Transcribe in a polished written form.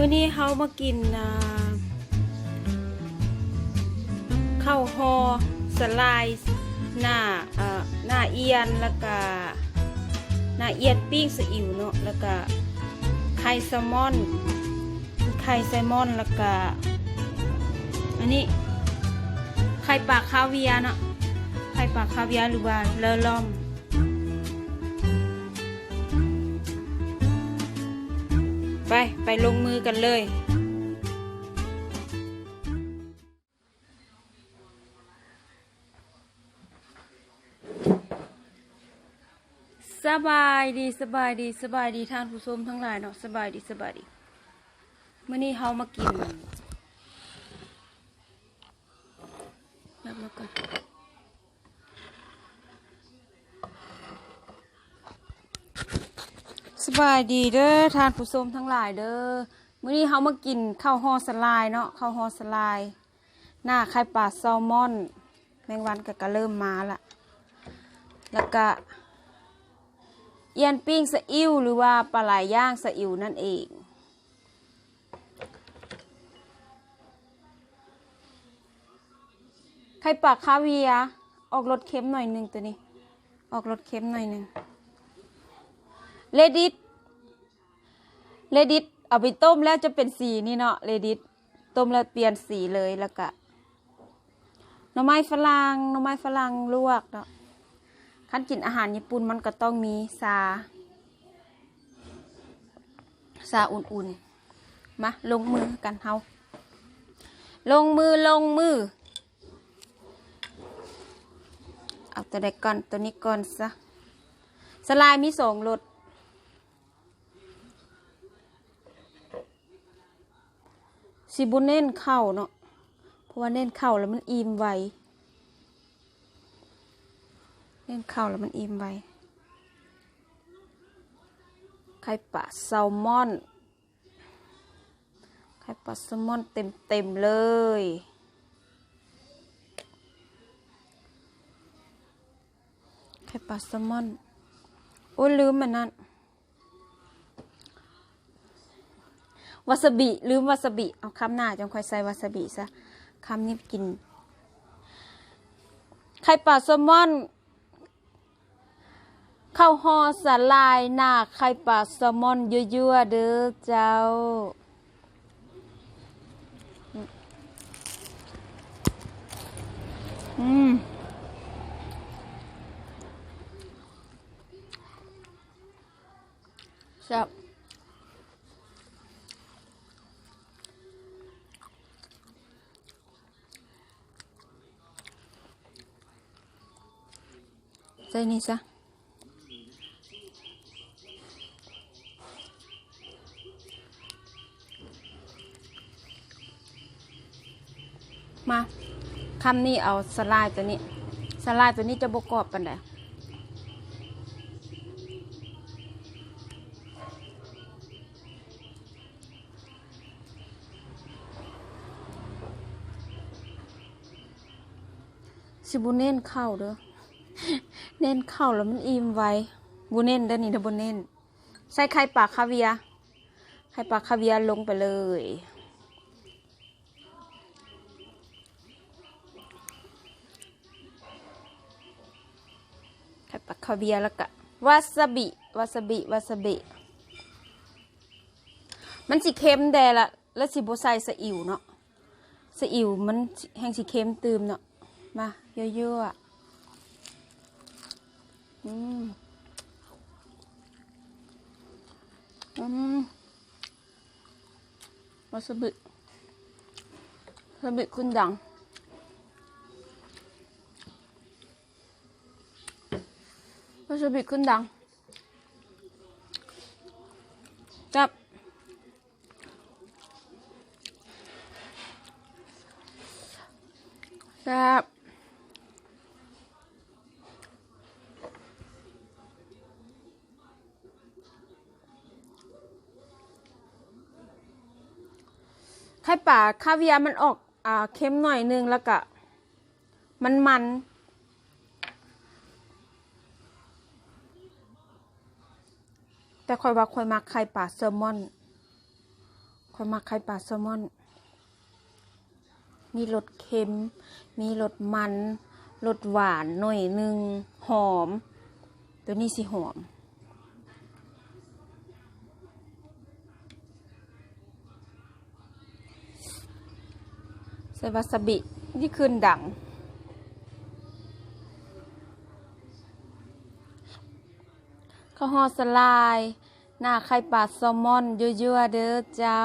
มื้อนี้เฮามากินข้าวห่อสลายหน้าเอียนแล้วก็หน้าเอียนปิ้งซีอิ๊วเนาะแล้วก็ไข่แซลมอนแล้วก็อันนี้ไข่ปลาคาเวียร์เนาะไข่ปลาคาเวียร์หรือว่าเลอล่อมไปลงมือกันเลยสบายดีท่านผู้ชมทั้งหลายเนาะสบายดีมื้อนี้เฮามากินแล้วกันสบายดีเด้อท่านผู้ชมทั้งหลายเด้อมื้อนี้เฮามากินข้าวห่อสลายเนาะข้าวห่อสลายหน้าไข่ปลาแซลมอนแมงวันก็เริ่มมาละแล้วก็เอียนปิ้งซีอิ๊วหรือว่าปลาไหลย่างซีอิ๊วนั่นเองไข่ปลาคาเวียร์ออกรสเค็มหน่อยนึงตัวนี้ออกรสเค็มหน่อยนึงเลดิสเอาไปต้มแล้วจะเป็นสีนี่เนาะเลดิสต้มแล้วเปลี่ยนสีเลยแล้วก็หน่อไม้ฝรั่งลวกเนาะขั้นกินอาหารญี่ปุ่นมันก็ต้องมีซาอุ่นๆมาลงมือกันเฮาลงมือเอาตัวใดก่อนตัวนี้ก่อนซะสลายมี2รสสิบุเน้นเข้าเนาะเพราะว่าเน้นเข้าแล้วมันอิ่มไวไข่ปลาแซลมอนเต็มเลยไข่ปลาแซลมอนโอ้ลืมมันนั่นวาซาบิลืมวาซาบิเอาคำหน้าจังค่อยใส่วาซาบิซะคำนี้กินไข่ปลาแซลมอนข้าวห่อสลายหน้าไข่ปลาแซลมอนยั่วๆเด้อเจ้าแซ่บใส่นี่ซะมาคำนี้เอาสลายตัวนี้จะบกรอบปานใดสิบุเน้นเข้าเด้อเน้นเข้าแล้วมันอิ่มไวบุเน้นเด้อนี่ถ้าบุเน้นใส่ไข่ปลาคาเวียร์ลงไปเลยไข่ปลาคาเวียร์แล้วก็วาซาบิมันสิเค็มแดละแล้วสิบ่ใส่ซีอิ๊วเนาะซีอิ๊วมันแห้งสิเค็มตื่มเนาะมาเยอะๆวาซาบิขึ้นดังจับไข่ปลาคาเวียร์มันออกเค็มหน่อยนึงแล้วก็มันแต่ค่อยว่าค่อยมักไข่ปลาแซลมอน ค อยมักไข่ปลาแซลมอนมีรสเค็มมีรสมันรสหวานหน่อยนึงหอมตัวนี้สิหอมใส่วาซาบิที่คืนดังข้าวห่อสลายหน้าไข่ปลาแซลมอนยั่วๆเด้อเจ้า